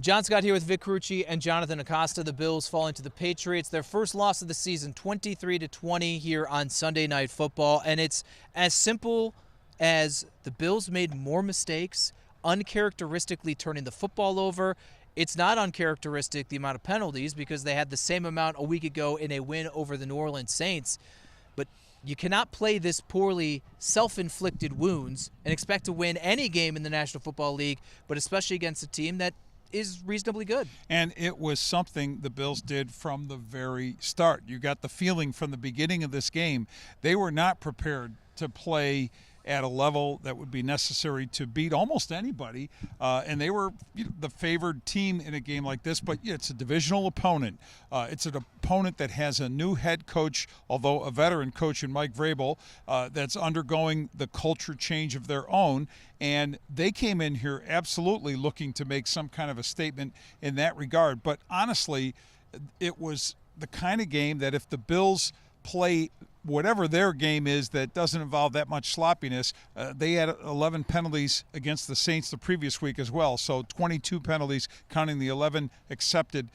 John Scott here with Vic Carucci and Jonathan Acosta. The Bills falling to the Patriots. Their first loss of the season, 23-20 here on Sunday Night Football. And it's as simple as the Bills made more mistakes, uncharacteristically turning the football over. It's not uncharacteristic, the amount of penalties, because they had the same amount a week ago in a win over the New Orleans Saints. But you cannot play this poorly, self-inflicted wounds and expect to win any game in the National Football League, but especially against a team that is reasonably good. And it was something the Bills did from the very start. You got the feeling from the beginning of this game they were not prepared to play at a level that would be necessary to beat almost anybody, and they were the favored team in a game like this. But it's a divisional opponent. It's an opponent that has a new head coach, although a veteran coach in Mike Vrabel, that's undergoing the culture change of their own. And they came in here absolutely looking to make some kind of a statement in that regard. But honestly, it was the kind of game that if the Bills play whatever their game is that doesn't involve that much sloppiness, they had 11 penalties against the Saints the previous week as well. So 22 penalties, counting the 11 accepted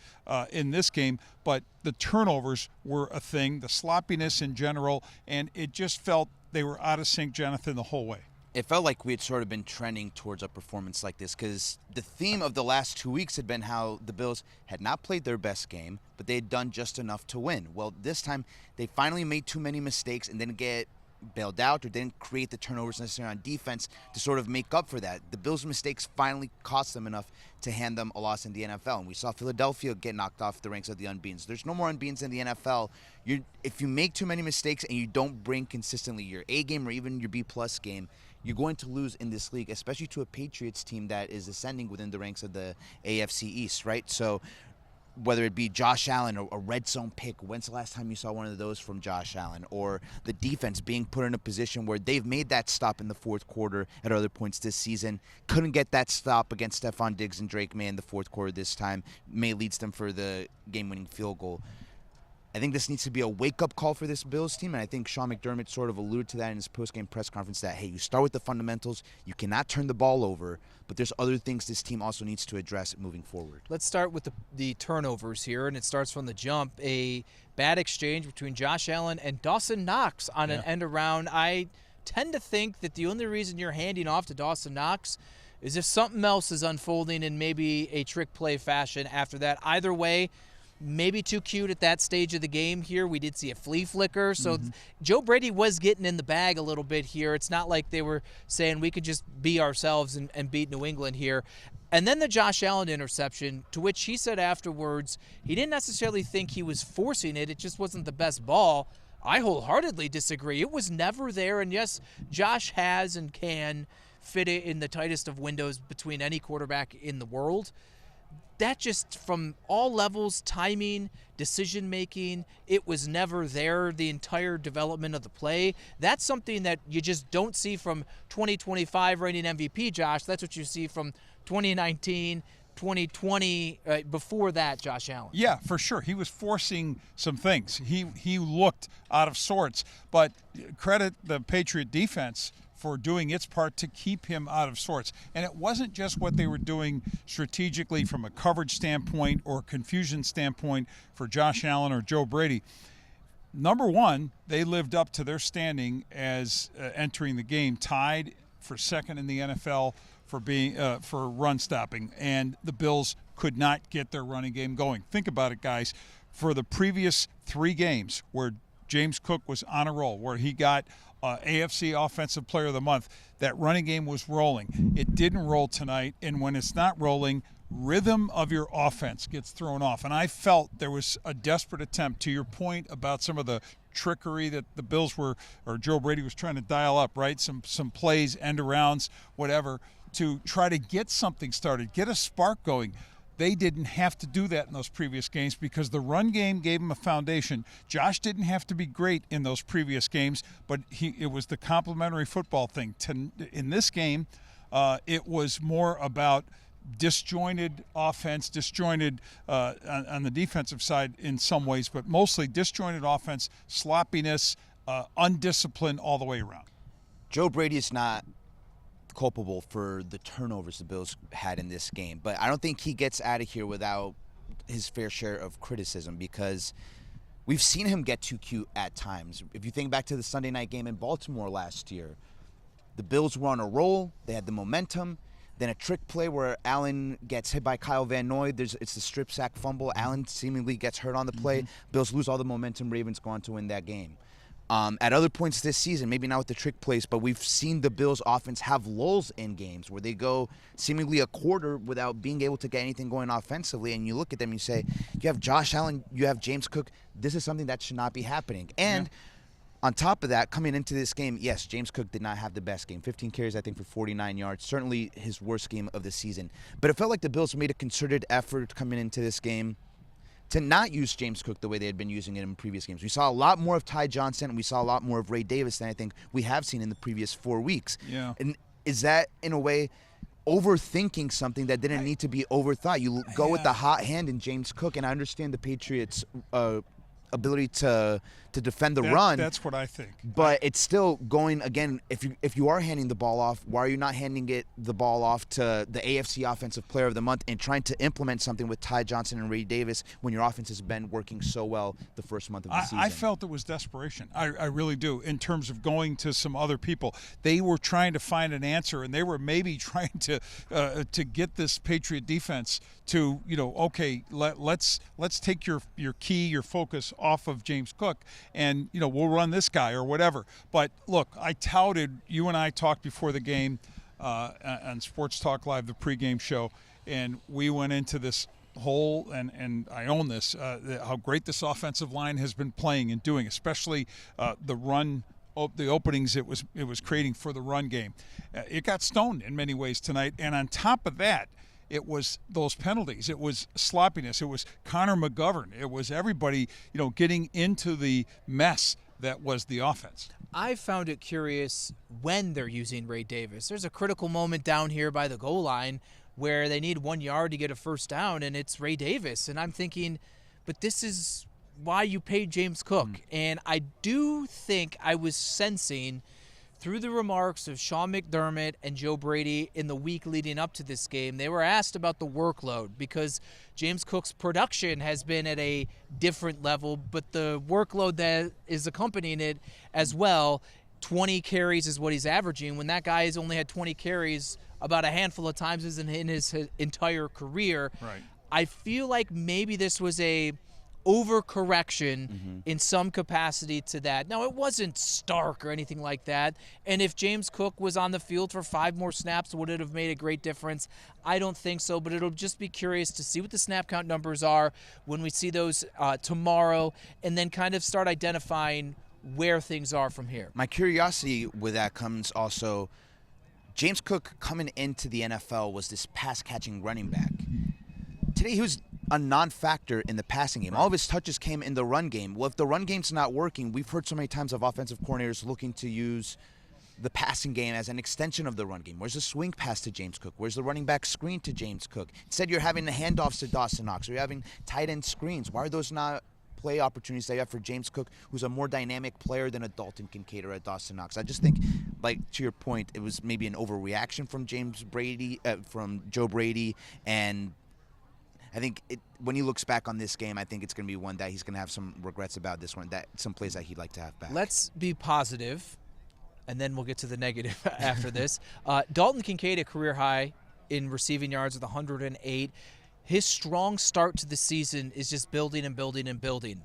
in this game. But the turnovers were a thing, the sloppiness in general, and it just felt they were out of sync, Jonathan, the whole way. It felt like we had sort of been trending towards a performance like this because the theme of the last 2 weeks had been how the Bills had not played their best game, but they had done just enough to win. Well, this time they finally made too many mistakes and didn't get bailed out or didn't create the turnovers necessary on defense to sort of make up for that. The Bills' mistakes finally cost them enough to hand them a loss in the NFL. And we saw Philadelphia get knocked off the ranks of the unbeatens. There's no more unbeatens in the NFL. If you make too many mistakes and you don't bring consistently your A game or even your B-plus game, you're going to lose in this league, especially to a Patriots team that is ascending within the ranks of the AFC East, right? So whether it be Josh Allen or a red zone pick, when's the last time you saw one of those from Josh Allen? Or the defense being put in a position where they've made that stop in the fourth quarter at other points this season. Couldn't get that stop against Stefon Diggs and Drake Maye in the fourth quarter this time. Maye leads them for the game-winning field goal. I think this needs to be a wake-up call for this Bills team, and I think Sean McDermott sort of alluded to that in his post-game press conference that, hey, you start with the fundamentals, you cannot turn the ball over, but there's other things this team also needs to address moving forward. Let's start with the turnovers here, and it starts from the jump. A bad exchange between Josh Allen and Dawson Knox on an end around. I tend to think that the only reason you're handing off to Dawson Knox is if something else is unfolding in maybe a trick play fashion after that. Either way, maybe too cute at that stage of the game here. We did see a flea flicker. So Joe Brady was getting in the bag a little bit here. It's not like they were saying we could just be ourselves and beat New England here. And then the Josh Allen interception, to which he said afterwards he didn't necessarily think he was forcing it. It just wasn't the best ball. I wholeheartedly disagree. It was never there. And yes, Josh has and can fit it in the tightest of windows between any quarterback in the world. That just, from all levels, timing, decision-making, it was never there the entire development of the play. That's something that you just don't see from 2025 reigning MVP, Josh. That's what you see from 2019, 2020, before that, Josh Allen. Yeah, for sure. He was forcing some things. He looked out of sorts, but credit the Patriot defense for doing its part to keep him out of sorts. And it wasn't just what they were doing strategically from a coverage standpoint or confusion standpoint for Josh Allen or Joe Brady. Number one, they lived up to their standing as entering the game, tied for second in the NFL for being for run stopping, and the Bills could not get their running game going. Think about it, guys. For the previous 3 games where James Cook was on a roll, where he got AFC Offensive Player of the Month, that running game was rolling. It didn't roll tonight, and when it's not rolling, rhythm of your offense gets thrown off. And I felt there was a desperate attempt, to your point about some of the trickery that the Bills were, or Joe Brady was trying to dial up, right? Some plays, end arounds, whatever, to try to get something started, get a spark going. They didn't have to do that in those previous games because the run game gave them a foundation. Josh didn't have to be great in those previous games, but it was the complementary football thing. In this game, it was more about disjointed offense, disjointed on the defensive side in some ways, but mostly disjointed offense, sloppiness, undisciplined all the way around. Joe Brady is not culpable for the turnovers the Bills had in this game. But I don't think he gets out of here without his fair share of criticism, because we've seen him get too cute at times. If you think back to the Sunday night game in Baltimore last year, the Bills were on a roll. They had the momentum. Then a trick play where Allen gets hit by Kyle Van Noy. It's the strip sack fumble. Allen seemingly gets hurt on the play. Bills lose all the momentum. Ravens go on to win that game. At other points this season, maybe not with the trick plays, but we've seen the Bills' offense have lulls in games where they go seemingly a quarter without being able to get anything going offensively. And you look at them and you say, you have Josh Allen, you have James Cook. This is something that should not be happening. And on top of that, coming into this game, yes, James Cook did not have the best game. 15 carries, I think, for 49 yards. Certainly his worst game of the season. But it felt like the Bills made a concerted effort coming into this game to not use James Cook the way they had been using it in previous games. We saw a lot more of Ty Johnson, and we saw a lot more of Ray Davis than I think we have seen in the previous 4 weeks. Yeah. And is that, in a way, overthinking something that didn't need to be overthought? You go with the hot hand in James Cook, and I understand the Patriots' ability to defend the run. That's what I think. But it's still going, again, if you are handing the ball off, why are you not handing the ball off to the AFC Offensive Player of the Month and trying to implement something with Ty Johnson and Ray Davis when your offense has been working so well the first month of the season? I felt it was desperation. I really do, in terms of going to some other people. They were trying to find an answer, and they were maybe trying to get this Patriot defense to, okay, let's take your focus off of James Cook, and we'll run this guy or whatever. But look, you and I talked before the game on Sports Talk Live, the pregame show, and we went into this whole, and I own this, how great this offensive line has been playing and doing, especially the run. The openings it was creating for the run game. It got stoned in many ways tonight, and on top of that, it was those penalties. It was sloppiness. It was Connor McGovern. It was everybody, getting into the mess that was the offense. I found it curious when they're using Ray Davis. There's a critical moment down here by the goal line where they need 1 yard to get a first down, and it's Ray Davis. And I'm thinking, but this is why you paid James Cook. And I do think I was sensing through the remarks of Sean McDermott and Joe Brady in the week leading up to this game, they were asked about the workload because James Cook's production has been at a different level, but the workload that is accompanying it as well, 20 carries is what he's averaging. When that guy has only had 20 carries about a handful of times in his entire career, right. I feel like maybe this was a overcorrection in some capacity to that. Now, it wasn't stark or anything like that, and if James Cook was on the field for 5 more snaps, would it have made a great difference? I don't think so, but it'll just be curious to see what the snap count numbers are when we see those tomorrow, and then kind of start identifying where things are from here. My curiosity with that comes also, James Cook coming into the NFL was this pass-catching running back. Today he was a non-factor in the passing game. All of his touches came in the run game. Well, if the run game's not working, we've heard so many times of offensive coordinators looking to use the passing game as an extension of the run game. Where's the swing pass to James Cook? Where's the running back screen to James Cook? Instead, you're having the handoffs to Dawson Knox, or you're having tight end screens. Why are those not play opportunities that you have for James Cook, who's a more dynamic player than a Dalton Kincaid or a Dawson Knox? I just think, like, to your point, it was maybe an overreaction from Joe Brady, and I think when he looks back on this game, I think it's going to be one that he's going to have some regrets about this one, that some plays that he'd like to have back. Let's be positive, and then we'll get to the negative after this. Dalton Kincaid, a career high in receiving yards with 108. His strong start to the season is just building and building and building.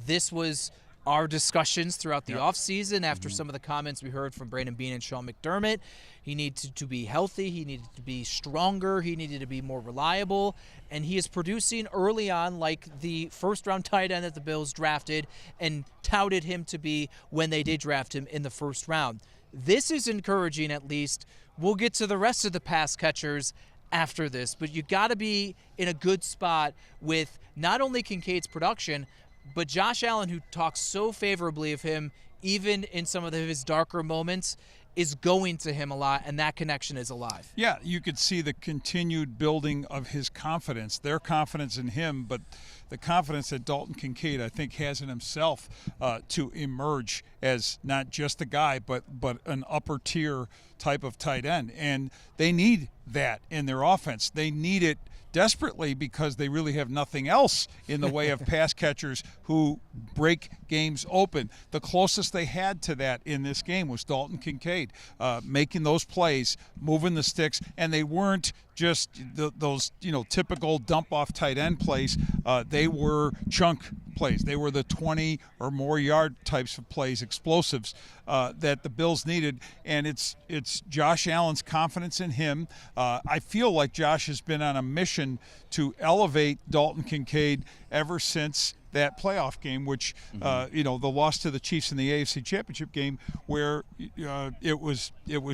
This was our discussions throughout the offseason after some of the comments we heard from Brandon Beane and Sean McDermott. He needed to be healthy. He needed to be stronger. He needed to be more reliable. And he is producing early on like the first-round tight end that the Bills drafted and touted him to be when they did draft him in the first round. This is encouraging, at least. We'll get to the rest of the pass catchers after this, but you got to be in a good spot with not only Kincaid's production, but Josh Allen, who talks so favorably of him, even in some of his darker moments, is going to him a lot, and that connection is alive. Yeah, you could see the continued building of his confidence, their confidence in him, but the confidence that Dalton Kincaid, I think, has in himself to emerge as not just a guy, but an upper-tier type of tight end, and they need that in their offense. They need it desperately because they really have nothing else in the way of pass catchers who break games open. The closest they had to that in this game was Dalton Kincaid, making those plays, moving the sticks, and they weren't just those typical dump-off tight end plays. They were chunk plays. They were the 20 or more yard types of plays, explosives that the Bills needed, and it's Josh Allen's confidence in him. I feel like Josh has been on a mission to elevate Dalton Kincaid ever since that playoff game, which the loss to the Chiefs in the AFC Championship game, where it was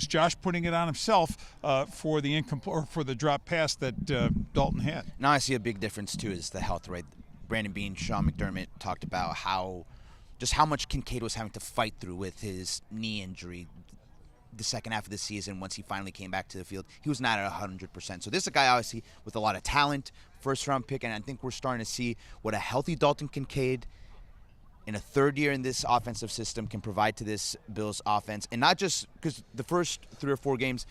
Josh putting it on himself for the drop pass that Dalton had. Now I see a big difference too is the health, right? Brandon Beane, Sean McDermott talked about how much Kincaid was having to fight through with his knee injury the second half of the season. Once he finally came back to the field, he was not at 100%. So this is a guy obviously with a lot of talent, first-round pick, and I think we're starting to see what a healthy Dalton Kincaid in a third year in this offensive system can provide to this Bills offense. And not just because the first 3 or 4 games,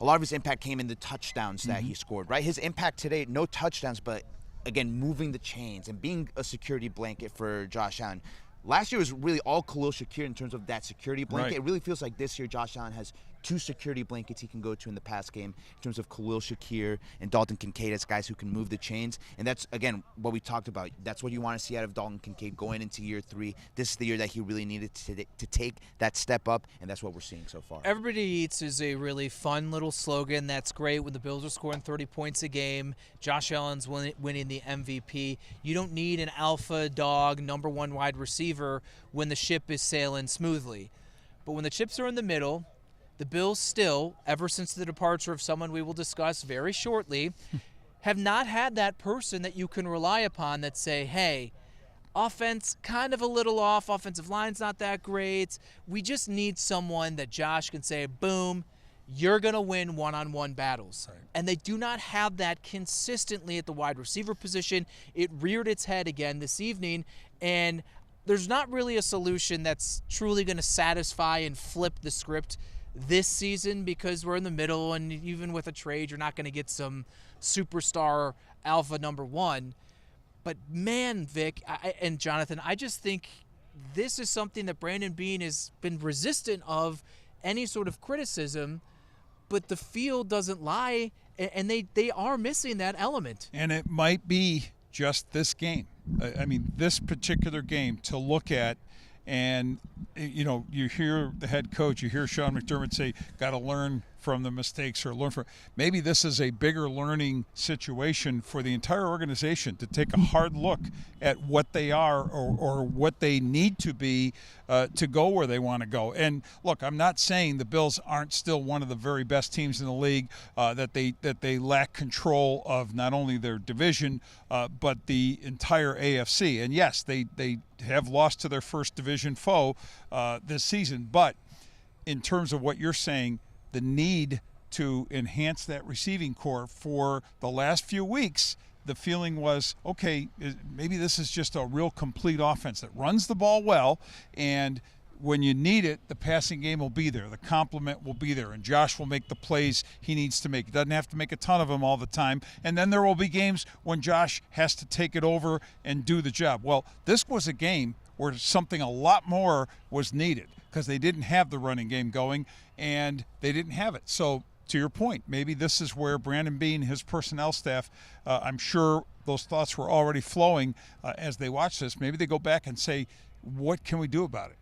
a lot of his impact came in the touchdowns that he scored, right? His impact today, no touchdowns, but again, moving the chains and being a security blanket for Josh Allen. Last year was really all Khalil Shakir in terms of that security blanket. Right. It really feels like this year Josh Allen has 2 security blankets he can go to in the pass game in terms of Khalil Shakir and Dalton Kincaid as guys who can move the chains. And that's, again, what we talked about. That's what you want to see out of Dalton Kincaid going into year 3. This is the year that he really needed to take that step up, and that's what we're seeing so far. Everybody Eats is a really fun little slogan. That's great when the Bills are scoring 30 points a game. Josh Allen's winning the MVP. You don't need an alpha dog, number 1 wide receiver when the ship is sailing smoothly. But when the chips are in the middle, the Bills still, ever since the departure of someone we will discuss very shortly, have not had that person that you can rely upon that say, hey, offense kind of a little off, offensive line's not that great. We just need someone that Josh can say, boom, you're going to win one-on-one battles. Right. And they do not have that consistently at the wide receiver position. It reared its head again this evening, and there's not really a solution that's truly going to satisfy and flip the script this season because we're in the middle, and even with a trade, you're not going to get some superstar alpha number 1. But man, Vic and Jonathan, I just think this is something that Brandon Beane has been resistant of any sort of criticism, but the field doesn't lie, and they are missing that element. And it might be just this game. I mean, this particular game to look at. And, you hear the head coach, you hear Sean McDermott say, got to learn from the mistakes or learn from. Maybe this is a bigger learning situation for the entire organization to take a hard look at what they are or what they need to be to go where they want to go. And look, I'm not saying the Bills aren't still one of the very best teams in the league, that they lack control of not only their division but the entire AFC. And yes, they have lost to their first division foe this season. But in terms of what you're saying, the need to enhance that receiving core for the last few weeks, the feeling was, okay, maybe this is just a real complete offense that runs the ball well, and when you need it, the passing game will be there. The complement will be there, and Josh will make the plays he needs to make. He doesn't have to make a ton of them all the time. And then there will be games when Josh has to take it over and do the job. Well, this was a game where something a lot more was needed because they didn't have the running game going, and they didn't have it. So to your point, maybe this is where Brandon Beane, his personnel staff, I'm sure those thoughts were already flowing as they watched this. Maybe they go back and say, what can we do about it?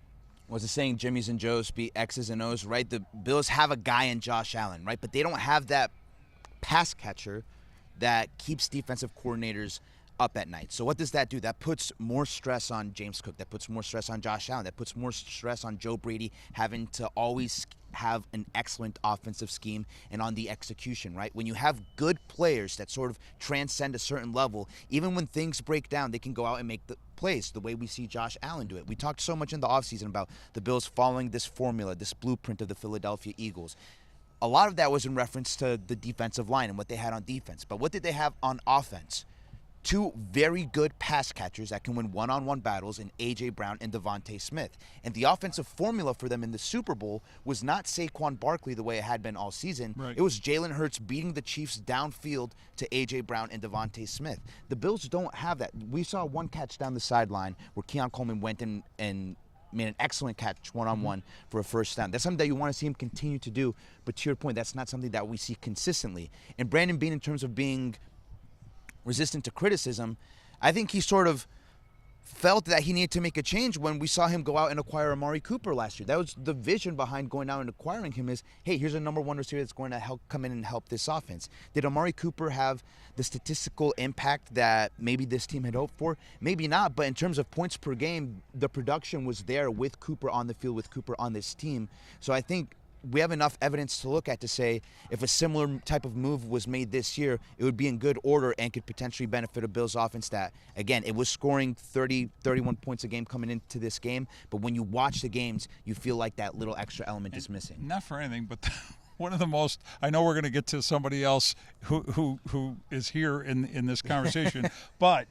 Was it saying Jimmy's and Joe's be X's and O's, right? The Bills have a guy in Josh Allen, right? But they don't have that pass catcher that keeps defensive coordinators up at night. So what does that do? That puts more stress on James Cook. That puts more stress on Josh Allen. That puts more stress on Joe Brady having to always have an excellent offensive scheme and on the execution, right? When you have good players that sort of transcend a certain level, even when things break down, they can go out and make the plays the way we see Josh Allen do it. We talked so much in the offseason about the Bills following this formula, this blueprint of the Philadelphia Eagles. A lot of that was in reference to the defensive line and what they had on defense. But what did they have on offense? two very good pass catchers that can win one-on-one battles in A.J. Brown and Devontae Smith. And the offensive formula for them in the Super Bowl was not Saquon Barkley the way it had been all season. Right. It was Jalen Hurts beating the Chiefs downfield to A.J. Brown and Devontae Smith. The Bills don't have that. We saw one catch down the sideline where Keon Coleman went in and made an excellent catch one-on-one for a first down. That's something that you want to see him continue to do. But to your point, that's not something that we see consistently. And Brandon Beane, in terms of being resistant to criticism, I think he sort of felt that he needed to make a change when we saw him go out and acquire Amari Cooper last year. That was the vision behind going out and acquiring him is, hey, here's a number one receiver that's going to help come in and help this offense. Did Amari Cooper have the statistical impact that maybe this team had hoped for? Maybe not, but in terms of points per game, the production was there with Cooper on the field, with Cooper on this team. So I think we have enough evidence to look at to say if a similar type of move was made this year, it would be in good order and could potentially benefit a Bills offense that, again, it was scoring 30, 31 points a game coming into this game. But when you watch the games, you feel like that little extra element is missing. Not for anything, but one of the most, I know we're going to get to somebody else who is here in this conversation, but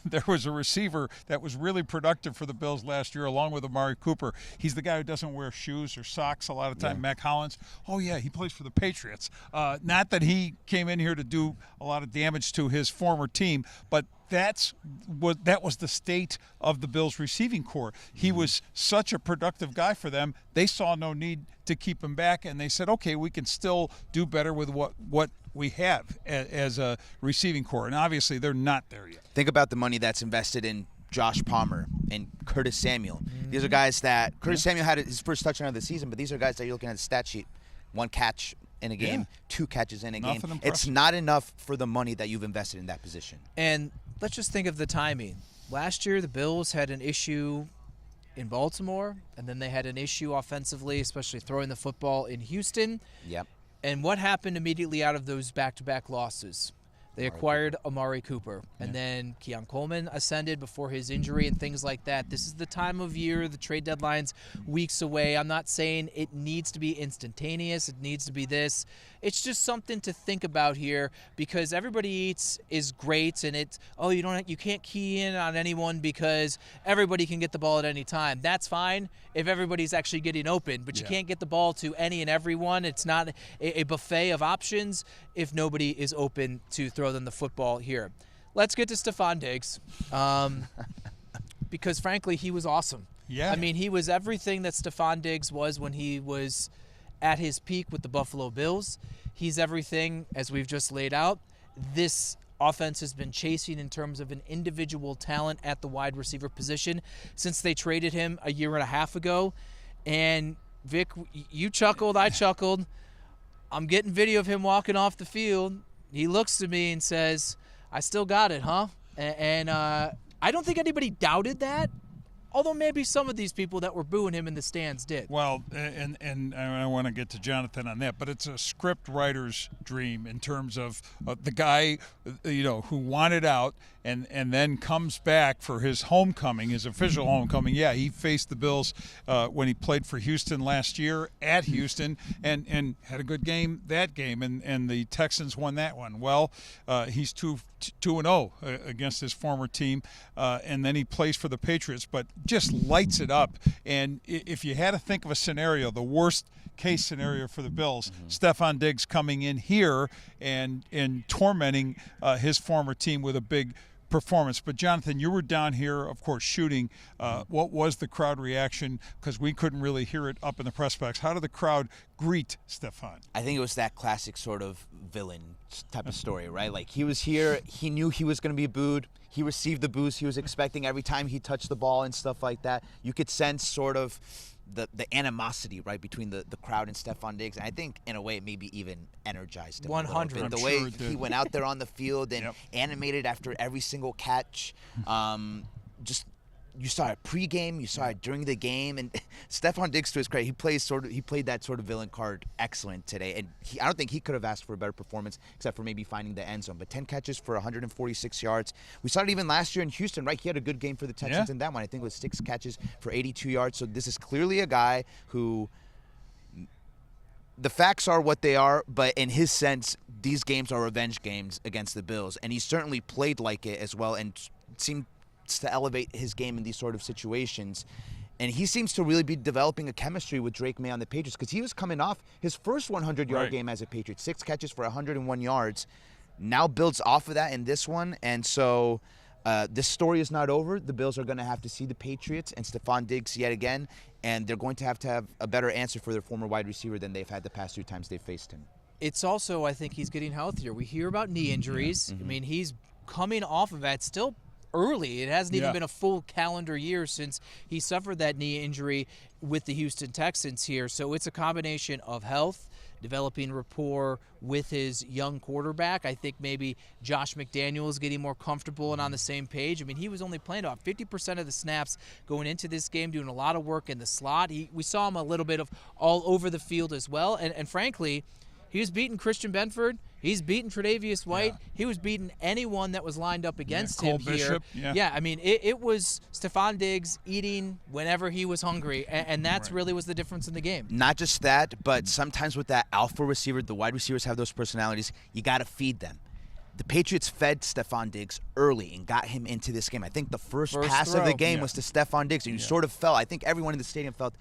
there was a receiver that was really productive for the Bills last year along with Amari Cooper. He's the guy who doesn't wear shoes or socks a lot of time, Mac Hollins. Oh, yeah, he plays for the Patriots. Not that he came in here to do a lot of damage to his former team, but that was the state of the Bills receiving corps. He was such a productive guy for them. They saw no need to keep him back, and they said, okay, we can still do better with what we have as a receiving corps. And obviously they're not there yet. Think about the money that's invested in Josh Palmer and Curtis Samuel. These are guys that Curtis Samuel had his first touchdown of the season, but these are guys that you're looking at the stat sheet. One catch in a game, 2 catches in a game. It's not enough for the money that you've invested in that position. And let's just think of the timing. Last year, the Bills had an issue in Baltimore, and then they had an issue offensively, especially throwing the football in Houston. Yep. And what happened immediately out of those back-to-back losses? They acquired Amari Cooper, and then Keon Coleman ascended before his injury and things like that. This is the time of year, the trade deadline's weeks away. I'm not saying it needs to be instantaneous. It needs to be this. It's just something to think about here because everybody eats is great, and it's, you can't key in on anyone because everybody can get the ball at any time. That's fine if everybody's actually getting open, but you can't get the ball to any and everyone. It's not a buffet of options if nobody is open to throw them the football here. Let's get to Stefon Diggs because, frankly, he was awesome. Yeah. I mean, he was everything that Stefon Diggs was when he was at his peak with the Buffalo Bills. He's everything, as we've just laid out. This offense has been chasing in terms of an individual talent at the wide receiver position since they traded him a year and a half ago. And, Vic, you chuckled, I chuckled. I'm getting video of him walking off the field. He looks to me and says, I still got it, huh? And I don't think anybody doubted that, although maybe some of these people that were booing him in the stands did. Well, and I want to get to Jonathan on that, but it's a script writer's dream in terms of the guy, who wanted out and then comes back for his homecoming, his official homecoming. Yeah, he faced the Bills when he played for Houston last year at Houston and had a good game that game, and the Texans won that one. Well, he's 2-0 against his former team, and then he plays for the Patriots, but just lights it up. And if you had to think of a scenario, the worst case scenario for the Bills, Stefon Diggs coming in here and tormenting his former team with a big performance. But Jonathan, you were down here, of course, shooting. What was the crowd reaction? Because we couldn't really hear it up in the press box. How did the crowd greet Stefon? I think it was that classic sort of villain type of story, right? Like, he was here, he knew he was going to be booed. He received the boos he was expecting every time he touched the ball and stuff like that. You could sense sort of the animosity, right, between the crowd and Stefon Diggs. And I think, in a way, it maybe even energized him 100. The way he went out there on the field and animated after every single catch. Just you saw it pregame, you saw it during the game, and Stefon Diggs, to his credit, he played that sort of villain card excellent today. And I don't think he could have asked for a better performance, except for maybe finding the end zone. But 10 catches for 146 yards. We saw it even last year in Houston, right? He had a good game for the Texans in that one. I think it was 6 catches for 82 yards. So this is clearly a guy who the facts are what they are, but in his sense, these games are revenge games against the Bills, and he certainly played like it as well and seems to elevate his game in these sort of situations. And he seems to really be developing a chemistry with Drake Maye on the Patriots because he was coming off his first 100-yard game as a Patriot, 6 catches for 101 yards. Now builds off of that in this one, and so this story is not over. The Bills are going to have to see the Patriots and Stefon Diggs yet again, and they're going to have a better answer for their former wide receiver than they've had the past 2 times they've faced him. It's also, I think he's getting healthier. We hear about knee injuries. I mean, he's coming off of that still early. It hasn't even been a full calendar year since he suffered that knee injury with the Houston Texans here. So it's a combination of health, developing rapport with his young quarterback. I think maybe Josh McDaniels getting more comfortable and on the same page. I mean, he was only playing about 50% of the snaps going into this game, doing a lot of work in the slot. We saw him a little bit of all over the field as well. And frankly, he was beating Christian Benford. He's beaten Tre'Davious White. Yeah. He was beating anyone that was lined up against him Cole here. Bishop, I mean, it was Stefon Diggs eating whenever he was hungry, and that's really was the difference in the game. Not just that, but sometimes with that alpha receiver, the wide receivers have those personalities. You got to feed them. The Patriots fed Stefon Diggs early and got him into this game. I think the first pass throw. of the game was to Stefon Diggs, and you sort of felt, I think everyone in the stadium felt,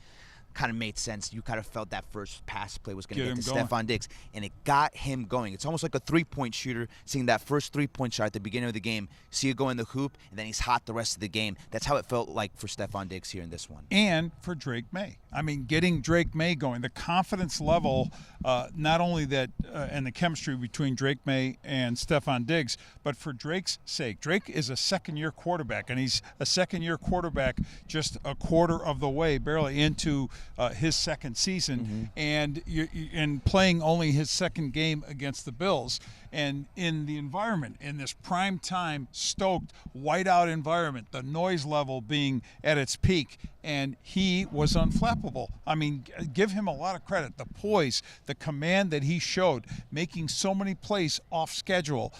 kind of made sense. You kind of felt that first pass play was going to get to Stefon Diggs, and it got him going. It's almost like a three-point shooter, seeing that first three-point shot at the beginning of the game, see it go in the hoop, and then he's hot the rest of the game. That's how it felt like for Stefon Diggs here in this one. And for Drake Maye. I mean, getting Drake Maye going, the confidence level, not only that and the chemistry between Drake Maye and Stefon Diggs, but for Drake's sake. Drake is a second-year quarterback, and he's a second-year quarterback just a quarter of the way, barely into his second season, and playing only his second game against the Bills. And in the environment, in this prime time, stoked, whiteout environment, the noise level being at its peak, and he was unflappable. I mean, give him a lot of credit. The poise, the command that he showed, making so many plays off schedule,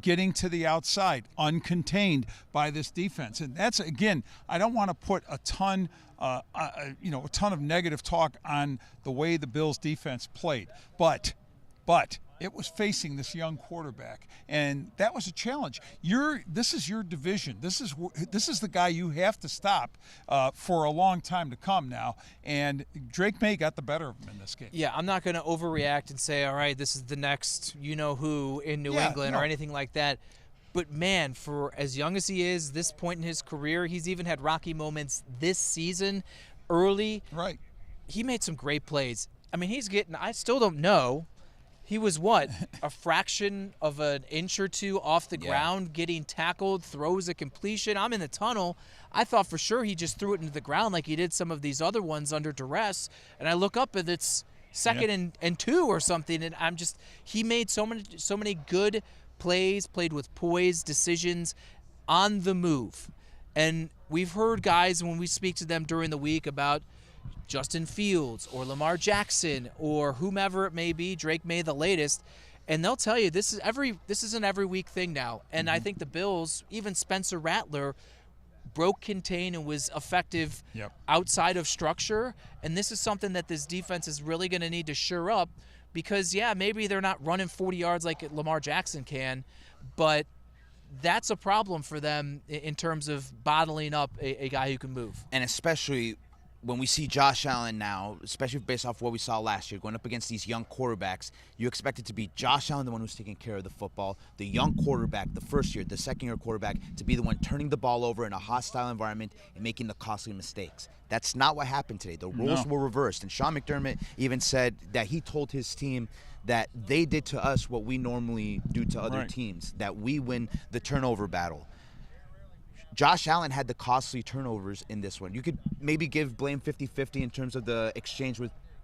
getting to the outside, uncontained by this defense. And that's, again, I don't want to put a ton of negative talk on the way the Bills defense played, but it was facing this young quarterback, and that was a challenge. This is your division. This is the guy you have to stop for a long time to come now, and Drake Maye got the better of him in this game. Yeah, I'm not going to overreact and say, all right, this is the next you-know-who in New England or anything like that. But, man, for as young as he is, this point in his career, he's even had rocky moments this season early. Right. He made some great plays. I mean, I still don't know. He was a fraction of an inch or two off the ground, getting tackled, throws a completion. I'm in the tunnel. I thought for sure he just threw it into the ground like he did some of these other ones under duress. And I look up and it's second and 2 or something. And he made so many good plays, played with poise, decisions on the move. And we've heard guys when we speak to them during the week about Justin Fields or Lamar Jackson or whomever it may be, Drake Maye the latest, and they'll tell you this is an every week thing now. And I think the Bills, even Spencer Rattler, broke contain and was effective outside of structure. And this is something that this defense is really going to need to shore up because, maybe they're not running 40 yards like Lamar Jackson can, but that's a problem for them in terms of bottling up a guy who can move. And especially when we see Josh Allen now, especially based off what we saw last year, going up against these young quarterbacks, you expect it to be Josh Allen, the one who's taking care of the football, the young quarterback, the first year, the second year quarterback, to be the one turning the ball over in a hostile environment and making the costly mistakes. That's not what happened today. The roles were reversed. And Sean McDermott even said that he told his team that they did to us what we normally do to other teams, that we win the turnover battle. Josh Allen had the costly turnovers in this one. You could maybe give blame 50-50 in terms of the exchange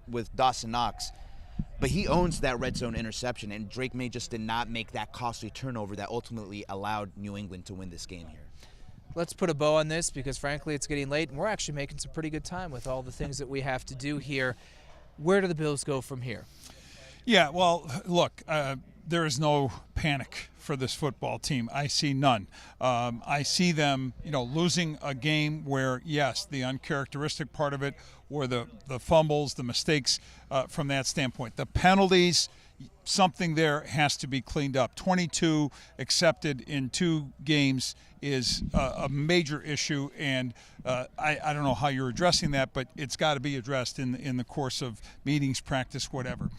with Dawson Knox, but he owns that red zone interception, and Drake Maye just did not make that costly turnover that ultimately allowed New England to win this game here. Let's put a bow on this because, frankly, it's getting late, and we're actually making some pretty good time with all the things that we have to do here. Where do the Bills go from here? Yeah, well, look, there is no panic for this football team. I see none. I see them, losing a game where, yes, the uncharacteristic part of it were the fumbles, the mistakes from that standpoint. The penalties, something there has to be cleaned up. 22 accepted in 2 games is a major issue, and I don't know how you're addressing that, but it's got to be addressed in the course of meetings, practice, whatever.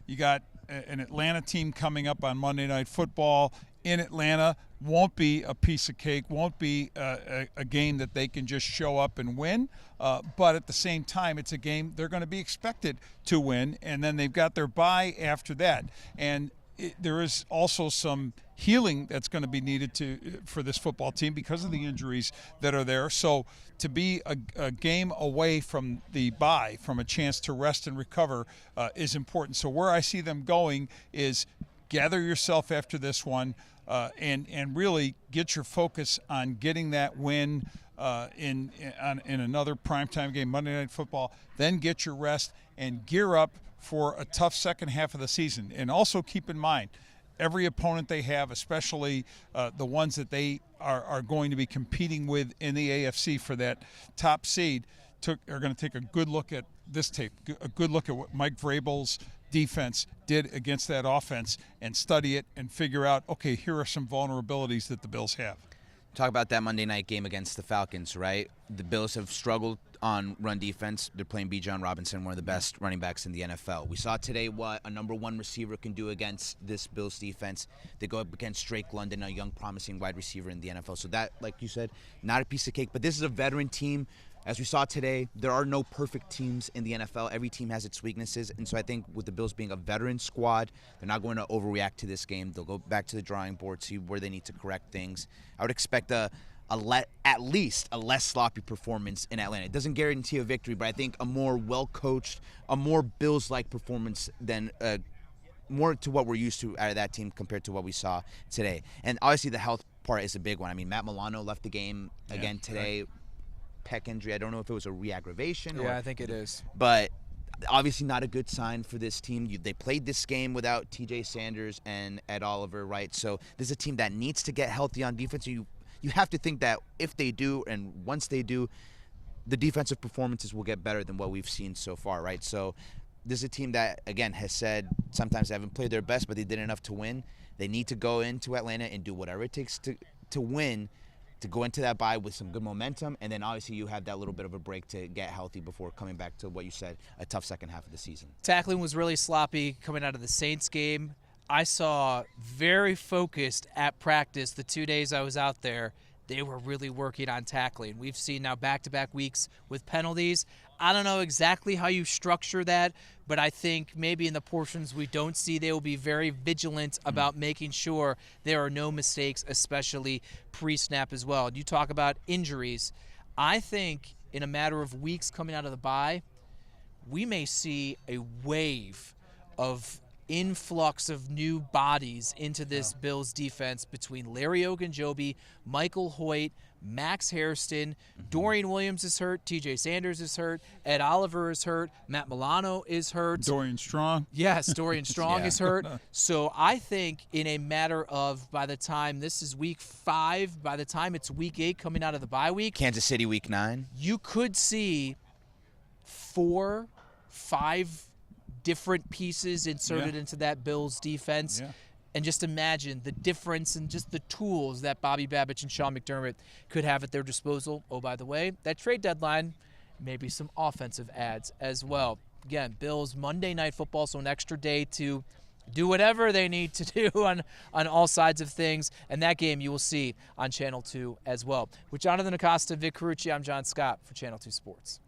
You got an Atlanta team coming up on Monday Night Football in Atlanta. Won't be a piece of cake, won't be a game that they can just show up and win, but at the same time, it's a game they're going to be expected to win, and then they've got their bye after that. And there is also some healing that's going to be needed for this football team because of the injuries that are there. So to be a game away from the bye, from a chance to rest and recover, is important. So where I see them going is gather yourself after this one, and really get your focus on getting that win in another primetime game, Monday Night Football. Then get your rest and gear up for a tough second half of the season. And also keep in mind, every opponent they have, especially the ones that they are going to be competing with in the AFC for that top seed, are going to take a good look at this tape, a good look at what Mike Vrabel's defense did against that offense, and study it and figure out, okay, here are some vulnerabilities that the Bills have. Talk about that Monday night game against the Falcons, right? The Bills have struggled on run defense. They're playing Bijan Robinson, one of the best running backs in the NFL. We saw today what a number 1 receiver can do against this Bills defense. They go up against Drake London, a young, promising wide receiver in the NFL. So that, like you said, not a piece of cake. But this is a veteran team. As we saw today, there are no perfect teams in the NFL. Every team has its weaknesses. And so I think with the Bills being a veteran squad, they're not going to overreact to this game. They'll go back to the drawing board, see where they need to correct things. I would expect at least a less sloppy performance in Atlanta. It doesn't guarantee a victory, but I think a more well-coached, a more Bills-like performance than more to what we're used to out of that team compared to what we saw today. And obviously the health part is a big one. I mean, Matt Milano left the game again today. Right. Pec injury. I don't know if it was a re-aggravation. Yeah, I think it is. But obviously not a good sign for this team. They played this game without TJ Sanders and Ed Oliver, right? So this is a team that needs to get healthy on defense. You have to think that if they do, and once they do, the defensive performances will get better than what we've seen so far, right? So this is a team that, again, has said sometimes they haven't played their best, but they did enough to win. They need to go into Atlanta and do whatever it takes to win, to go into that bye with some good momentum, and then obviously you have that little bit of a break to get healthy before coming back to what you said, a tough second half of the season. Tackling was really sloppy coming out of the Saints game. I saw very focused at practice the 2 days I was out there. They were really working on tackling. We've seen now back-to-back weeks with penalties. I don't know exactly how you structure that, but I think maybe in the portions we don't see, they will be very vigilant about making sure there are no mistakes, especially pre-snap as well. And you talk about injuries. I think in a matter of weeks coming out of the bye, we may see a wave of influx of new bodies into this Bills defense between Larry Ogunjobi, Michael Hoyt, Max Hairston, Dorian Williams is hurt, TJ Sanders is hurt, Ed Oliver is hurt, Matt Milano is hurt. Dorian Strong. Yes, Dorian Strong is hurt. So I think in a matter of, by the time this is week 5, by the time it's week 8 coming out of the bye week, Kansas City week 9, you could see 4, 5 different pieces inserted into that Bills defense. Yeah. And just imagine the difference and just the tools that Bobby Babich and Sean McDermott could have at their disposal. Oh, by the way, that trade deadline, maybe some offensive ads as well. Again, Bills Monday Night Football, so an extra day to do whatever they need to do on all sides of things. And that game you will see on Channel 2 as well. With Jonathan Acosta, Vic Carucci, I'm John Scott for Channel 2 Sports.